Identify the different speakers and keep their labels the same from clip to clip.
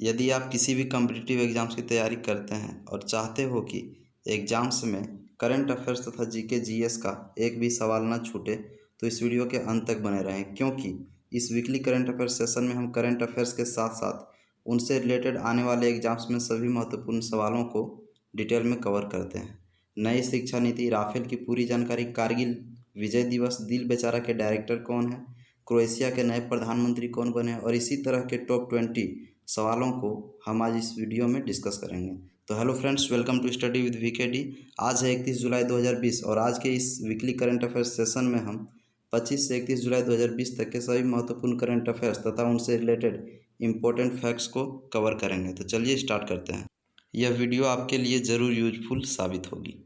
Speaker 1: यदि आप किसी भी कॉम्पिटिटिव एग्ज़ाम्स की तैयारी करते हैं और चाहते हो कि एग्ज़ाम्स में करंट अफेयर्स तथा जीके जीएस का एक भी सवाल ना छूटे, तो इस वीडियो के अंत तक बने रहें, क्योंकि इस वीकली करंट अफेयर्स सेशन में हम करंट अफेयर्स के साथ साथ उनसे रिलेटेड आने वाले एग्ज़ाम्स में सभी महत्वपूर्ण सवालों को डिटेल में कवर करते हैं। नई शिक्षा नीति, राफेल की पूरी जानकारी, कारगिल विजय दिवस, दिल बेचारा के डायरेक्टर कौन है, क्रोएशिया के नए प्रधानमंत्री कौन बने और इसी तरह के टॉप 20 सवालों को हम आज इस वीडियो में डिस्कस करेंगे। तो hello friends, welcome to study with VKD. आज है 31 जुलाई 2020 और आज के इस वीकली करंट अफेयर्स सेशन में हम 25 से 31 जुलाई 2020 तक के सभी महत्वपूर्ण करंट अफेयर्स तथा उनसे रिलेटेड इंपॉर्टेंट फैक्ट्स को कवर करेंगे। तो चलिए स्टार्ट करते हैं। यह वीडियो आपके लिए ज़रूर यूजफुल साबित होगी।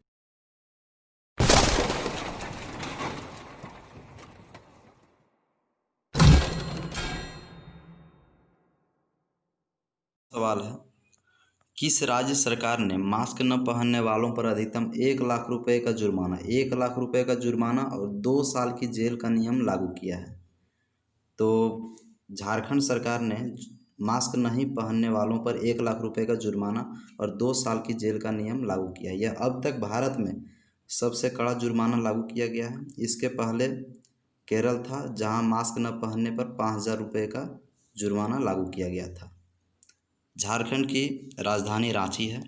Speaker 1: सवाल है, किस राज्य सरकार ने मास्क न पहनने वालों पर अधिकतम 1 लाख रुपए का जुर्माना 1 लाख रुपए का जुर्माना और 2 साल की जेल का नियम लागू किया है? तो झारखंड सरकार ने मास्क नहीं पहनने वालों पर 1 लाख रुपए का जुर्माना और 2 साल की जेल का नियम लागू किया है। यह अब तक भारत में सबसे कड़ा जुर्माना लागू किया गया है। इसके पहले केरल था, जहां मास्क न पहनने पर 5,000 रुपये का जुर्माना लागू किया गया था। झारखंड की राजधानी रांची है।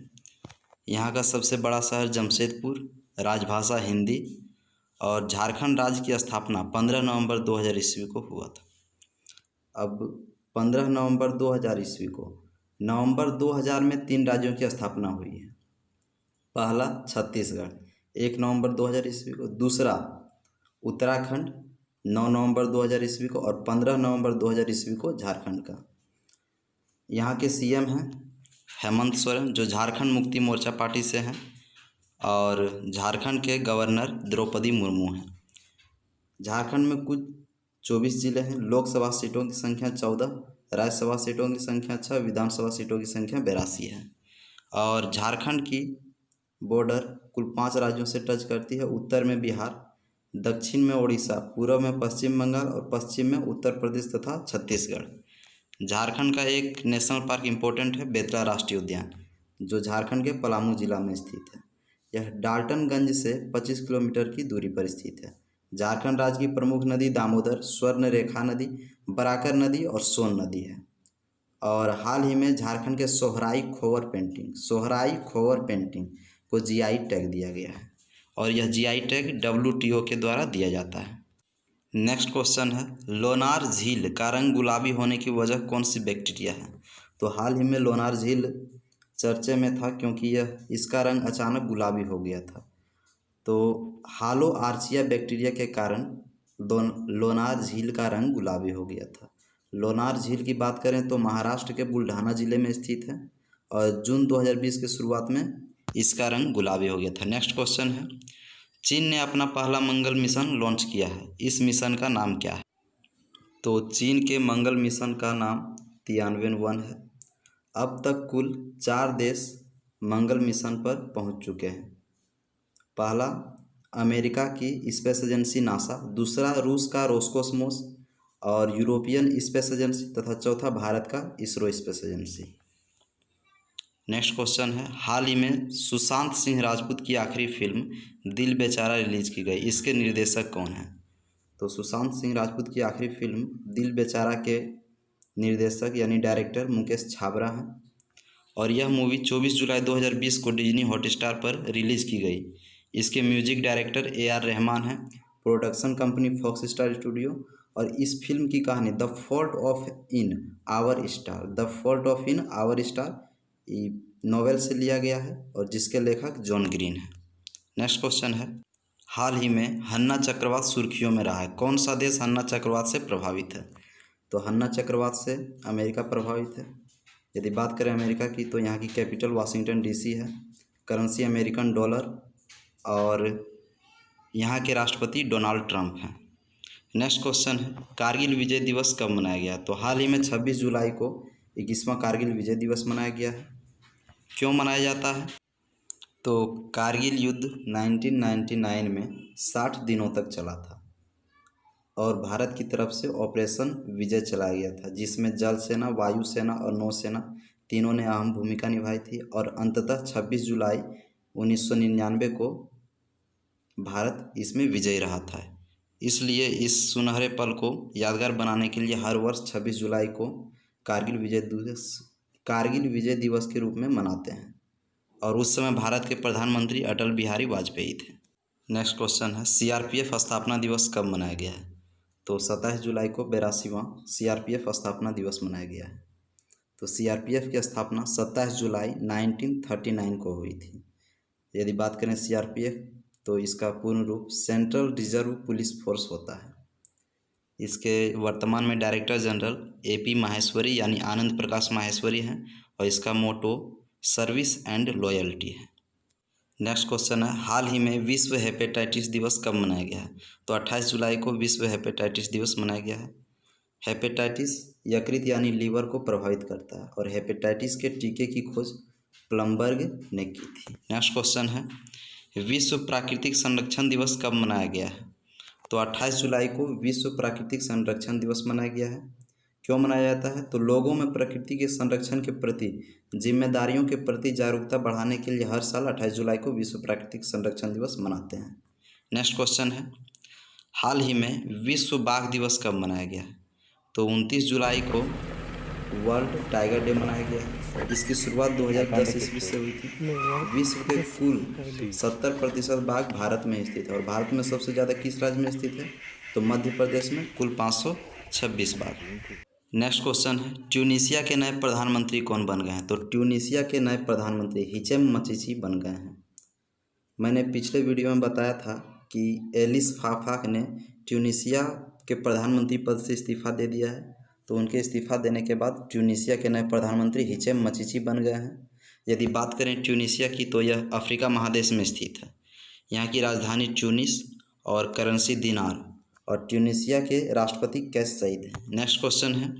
Speaker 1: यहाँ का सबसे बड़ा शहर जमशेदपुर, राजभाषा हिंदी और झारखंड राज्य की स्थापना 15 नवंबर 2000 ईस्वी को हुआ था। अब 15 नवंबर 2000 ईस्वी को नवंबर 2000 में 3 राज्यों की स्थापना हुई है। पहला छत्तीसगढ़ 1 नवंबर 2000 ईस्वी को, दूसरा उत्तराखंड 9 नवंबर 2000 ईस्वी को और 15 नवंबर 2000 ईस्वी को झारखंड का। यहाँ के सीएम हैं हेमंत सोरेन, जो झारखंड मुक्ति मोर्चा पार्टी से हैं, और झारखंड के गवर्नर द्रौपदी मुर्मू हैं। झारखंड में कुल 24 जिले हैं। लोकसभा सीटों की संख्या 14, राज्यसभा सीटों की संख्या 6, विधानसभा सीटों की संख्या 82 है। और झारखंड की बॉर्डर कुल 5 राज्यों से टच करती है। उत्तर में बिहार, दक्षिण में उड़ीसा, पूर्व में पश्चिम बंगाल और पश्चिम में उत्तर प्रदेश तथा छत्तीसगढ़। झारखंड का एक नेशनल पार्क इम्पोर्टेंट है, बेतला राष्ट्रीय उद्यान, जो झारखंड के पलामू जिला में स्थित है। यह डाल्टनगंज से 25 किलोमीटर की दूरी पर स्थित है। झारखंड राज्य की प्रमुख नदी दामोदर, स्वर्ण रेखा नदी, बराकर नदी और सोन नदी है। और हाल ही में झारखंड के सोहराई खोवर पेंटिंग को जीआई टैग दिया गया है और यह जीआई टैग WTO के द्वारा दिया जाता है। नेक्स्ट क्वेश्चन है, लोनार झील का रंग गुलाबी होने की वजह कौन सी बैक्टीरिया है? तो हाल ही में लोनार झील चर्चे में था, क्योंकि इसका रंग अचानक गुलाबी हो गया था। तो हालो आर्चिया बैक्टीरिया के कारण लोनार झील का रंग गुलाबी हो गया था। लोनार झील की बात करें तो महाराष्ट्र के बुल्ढाना जिले में स्थित है और जून 2020 के शुरुआत में इसका रंग गुलाबी हो गया था। नेक्स्ट क्वेश्चन है, चीन ने अपना पहला मंगल मिशन लॉन्च किया है। इस मिशन का नाम क्या है? तो चीन के मंगल मिशन का नाम तियानवेन-1 है। अब तक कुल 4 देश मंगल मिशन पर पहुंच चुके हैं। पहला अमेरिका की स्पेस एजेंसी नासा, दूसरा रूस का रोस्कोसमोस और यूरोपियन स्पेस एजेंसी तथा चौथा भारत का ISRO space agency. Next question है, हाल ही में सुशांत सिंह राजपूत की आखिरी फिल्म दिल बेचारा रिलीज की गई। इसके निर्देशक कौन हैं? तो सुशांत सिंह राजपूत की आखिरी फिल्म दिल बेचारा के निर्देशक यानी डायरेक्टर मुकेश छाबड़ा हैं और यह मूवी 24 जुलाई 2020 को डिज्नी हॉटस्टार पर रिलीज की गई। इसके म्यूजिक डायरेक्टर AR रहमान हैं, production company Fox Star studio, और इस फिल्म की कहानी the fault of in our star novel से लिया गया है और जिसके लेखक जॉन ग्रीन है। नेक्स्ट क्वेश्चन है, हाल ही में हन्ना चक्रवात सुर्खियों में रहा है। कौन सा देश हन्ना चक्रवात से प्रभावित है? तो हन्ना चक्रवात से अमेरिका प्रभावित है। यदि बात करें अमेरिका की, तो यहाँ की कैपिटल वाशिंगटन DC है, करेंसी अमेरिकन डॉलर और यहाँ के राष्ट्रपति डोनाल्ड ट्रंप हैं। नेक्स्ट क्वेश्चन है, कारगिल विजय दिवस कब मनाया गया? तो हाल ही में 26 जुलाई को 21वां कारगिल विजय दिवस मनाया गया है। क्यों मनाया जाता है? तो कारगिल युद्ध 1999 में 60 दिनों तक चला था और भारत की तरफ से ऑपरेशन विजय चलाया गया था, जिसमें जल सेना, वायु सेना और नौसेना तीनों ने अहम भूमिका निभाई थी और अंततः 26 जुलाई 1999 को भारत इसमें विजयी रहा था। इसलिए इस सुनहरे पल को यादगार बनाने के लिए हर वर्ष 26 जुलाई को कारगिल विजय दिवस के रूप में मनाते हैं और उस समय भारत के प्रधानमंत्री अटल बिहारी वाजपेयी थे। नेक्स्ट क्वेश्चन है, सीआरपीएफ स्थापना दिवस कब मनाया गया है? तो 27 जुलाई को 82वां सीआरपीएफ स्थापना दिवस मनाया गया है। तो सीआरपीएफ की स्थापना 27 जुलाई 1939 को हुई थी। यदि बात करें सीआरपीएफ तो इसका पूर्ण रूप सेंट्रल रिजर्व पुलिस फोर्स होता है। इसके वर्तमान में डायरेक्टर जनरल एपी माहेश्वरी यानी आनंद प्रकाश माहेश्वरी हैं और इसका मोटो सर्विस एंड लॉयल्टी है। नेक्स्ट क्वेश्चन है, हाल ही में विश्व हेपेटाइटिस दिवस कब मनाया गया है? तो 28 जुलाई को विश्व हेपेटाइटिस दिवस मनाया गया है। हेपेटाइटिस यकृत यानी लीवर को प्रभावित करता है और हेपेटाइटिस के टीके की खोज प्लमबर्ग ने की थी। नेक्स्ट क्वेश्चन है, विश्व प्राकृतिक संरक्षण दिवस कब मनाया गया है? तो 28 जुलाई को विश्व प्राकृतिक संरक्षण दिवस मनाया गया है। क्यों मनाया जाता है? तो लोगों में प्रकृति के संरक्षण के प्रति जिम्मेदारियों के प्रति जागरूकता बढ़ाने के लिए हर साल 28 जुलाई को विश्व प्राकृतिक संरक्षण दिवस मनाते हैं। नेक्स्ट क्वेश्चन है, हाल ही में विश्व बाघ दिवस कब मनाया गया है? तो 29 जुलाई को वर्ल्ड टाइगर डे मनाया गया है। इसकी शुरुआत 2010 ईस्वी से हुई थी। विश्व के कुल 70% बाघ भारत में स्थित है और भारत में सबसे ज़्यादा किस राज्य में स्थित है? तो मध्य प्रदेश में कुल 526 बाघ। नेक्स्ट क्वेश्चन है, ट्यूनीशिया के नए प्रधानमंत्री कौन बन गए हैं? तो ट्यूनीशिया के नए प्रधानमंत्री हिचेम मचीची बन गए हैं। मैंने पिछले वीडियो में बताया था कि एलिस फाफाक ने ट्यूनीशिया के प्रधानमंत्री पद से इस्तीफा दे दिया है। तो उनके इस्तीफा देने के बाद ट्यूनीशिया के नए प्रधानमंत्री हिचेम मचीची बन गए हैं। यदि बात करें ट्यूनीशिया की तो यह अफ्रीका महादेश में स्थित है। यहाँ की राजधानी ट्यूनिस और करेंसी दिनार और ट्यूनीशिया के राष्ट्रपति कैस सईद हैं। नेक्स्ट क्वेश्चन है,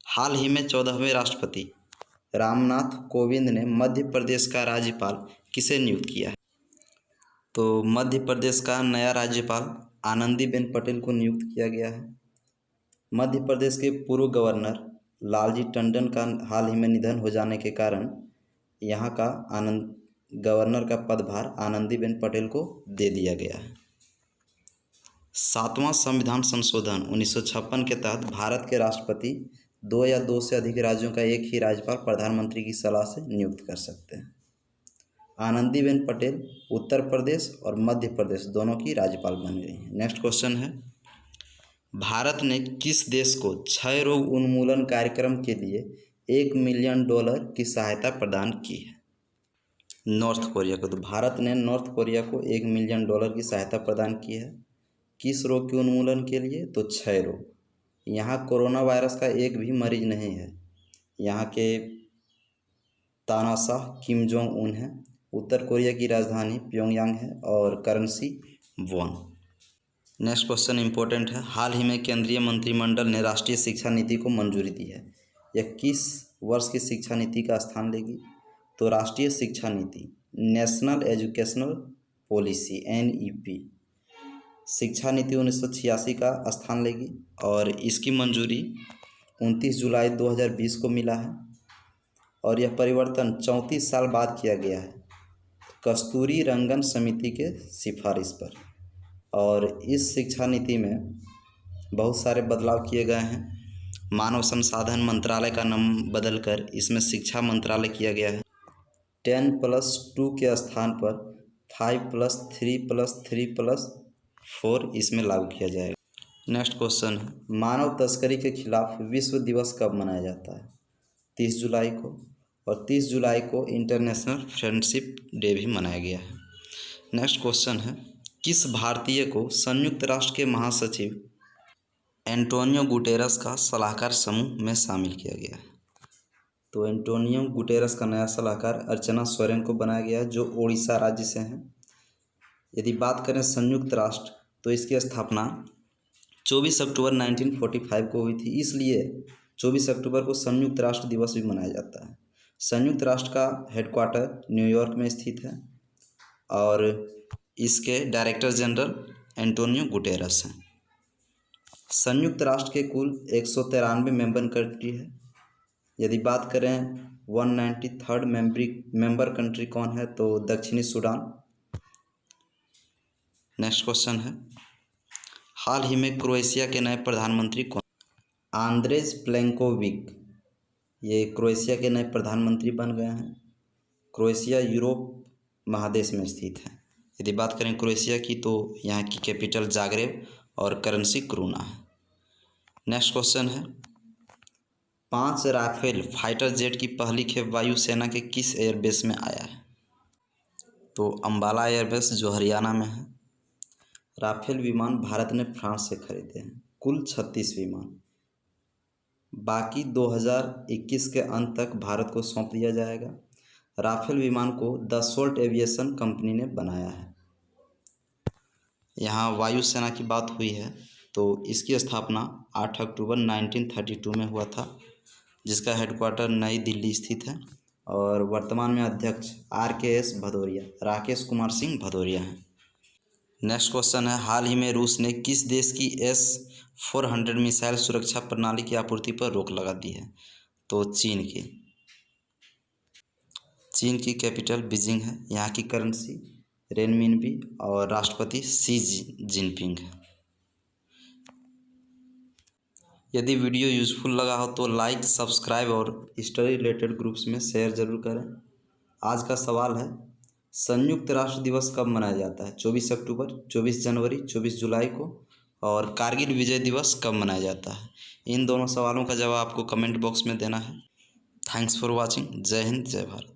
Speaker 1: हाल ही में 14वें राष्ट्रपति रामनाथ कोविंद ने मध्य प्रदेश का राज्यपाल किसे नियुक्त किया है? तो मध्य प्रदेश का नया राज्यपाल आनंदीबेन पटेल को नियुक्त किया गया है। मध्य प्रदेश के पूर्व गवर्नर लालजी टंडन का हाल ही में निधन हो जाने के कारण यहाँ का गवर्नर का पदभार आनंदीबेन पटेल को दे दिया गया है। 7वां संविधान संशोधन 1956 के तहत भारत के राष्ट्रपति 2 या 2 से अधिक राज्यों का एक ही राज्यपाल प्रधानमंत्री की सलाह से नियुक्त कर सकते हैं। आनंदीबेन पटेल उत्तर प्रदेश और मध्य प्रदेश दोनों की राज्यपाल बन गई हैं। नेक्स्ट क्वेश्चन है, भारत ने किस देश को क्षय रोग उन्मूलन कार्यक्रम के लिए $1 मिलियन की सहायता प्रदान की है? नॉर्थ कोरिया को। तो भारत ने नॉर्थ कोरिया को $1 मिलियन की सहायता प्रदान की है। किस रोग के उन्मूलन के लिए? तो क्षय रोग। यहाँ कोरोना वायरस का एक भी मरीज नहीं है। यहाँ के तानाशाह किम जोंग उन है। उत्तर कोरिया की राजधानी प्योंगयांग है और currency won. Next question important है, हाल ही में केंद्रीय मंत्रिमंडल ने राष्ट्रीय शिक्षा नीति को मंजूरी दी है। यह किस वर्ष की शिक्षा नीति का स्थान लेगी? तो राष्ट्रीय शिक्षा नीति नेशनल एजुकेशनल पॉलिसी NEP शिक्षा नीति 1986 का स्थान लेगी और इसकी मंजूरी 29 जुलाई 2020 को मिला है और यह परिवर्तन 34 साल बाद किया गया है कस्तूरी रंगन समिति के सिफारिश पर। और इस शिक्षा नीति में बहुत सारे बदलाव किए गए हैं। मानव संसाधन मंत्रालय का नाम बदलकर इसमें शिक्षा मंत्रालय किया गया है। 10+2 के स्थान पर 5+3+3+4 इसमें लागू किया जाएगा। नेक्स्ट क्वेश्चन है, मानव तस्करी के खिलाफ विश्व दिवस कब मनाया जाता है? 30 जुलाई को और 30 जुलाई को इंटरनेशनल फ्रेंडशिप डे भी मनाया गया है। नेक्स्ट क्वेश्चन है, किस भारतीय को संयुक्त राष्ट्र के महासचिव एंटोनियो गुटेरस का सलाहकार समूह में शामिल किया गया है? तो एंटोनियो गुटेरस का नया सलाहकार अर्चना सोरेन को बनाया गया है जो ओडिशा राज्य से हैं। यदि बात करें संयुक्त राष्ट्र तो इसकी स्थापना 24 अक्टूबर 1945 को हुई थी, इसलिए 24 अक्टूबर को संयुक्त राष्ट्र दिवस भी मनाया जाता है। संयुक्त राष्ट्र का हेडक्वार्टर न्यूयॉर्क में स्थित है और इसके डायरेक्टर जनरल एंटोनियो गुटेरस हैं। संयुक्त राष्ट्र के कुल 193 मेंबर कंट्री है। यदि बात करें 193rd मेंबर कंट्री कौन है? तो दक्षिणी सूडान। नेक्स्ट क्वेश्चन है, हाल ही में क्रोएशिया के नए प्रधानमंत्री कौन? आंद्रेज प्लेंकोविक, ये क्रोएशिया के नए प्रधानमंत्री बन गए हैं। क्रोएशिया यूरोप महादेश में स्थित है। यदि बात करें क्रोएशिया की तो यहाँ की कैपिटल जाग्रेब और करेंसी क्रूना है। नेक्स्ट क्वेश्चन है, 5 राफेल फाइटर जेट की पहली खेप वायुसेना के किस एयरबेस में आया है? तो अंबाला एयरबेस जो हरियाणा में है। राफेल विमान भारत ने फ्रांस से खरीदे हैं, कुल 36 विमान। बाकी 2021 के अंत तक भारत को सौंप दिया जाएगा। राफेल विमान को दसोल्ट एविएशन कंपनी ने बनाया है। यहाँ वायुसेना की बात हुई है तो इसकी स्थापना 8 अक्टूबर 1932 में हुआ था, जिसका हेडक्वार्टर नई दिल्ली स्थित है और वर्तमान में अध्यक्ष RKS भदौरिया, राकेश कुमार सिंह भदौरिया हैं। नेक्स्ट क्वेश्चन है, हाल ही में रूस ने किस देश की S-400 मिसाइल सुरक्षा प्रणाली की आपूर्ति पर रोक लगा दी है? तो चीन की कैपिटल बीजिंग है। यहाँ की करेंसी रेनमिनबी और राष्ट्रपति शी जिनपिंग है। यदि वीडियो यूजफुल लगा हो तो लाइक, सब्सक्राइब और स्टडी रिलेटेड ग्रुप्स में शेयर जरूर करें। आज का सवाल है, संयुक्त राष्ट्र दिवस कब मनाया जाता है? 24 अक्टूबर, 24 जनवरी, 24 जुलाई को। और कारगिल विजय दिवस कब मनाया जाता है? इन दोनों सवालों का जवाब आपको कमेंट बॉक्स में देना है। Thanks for watching. जय हिंद, जय भारत।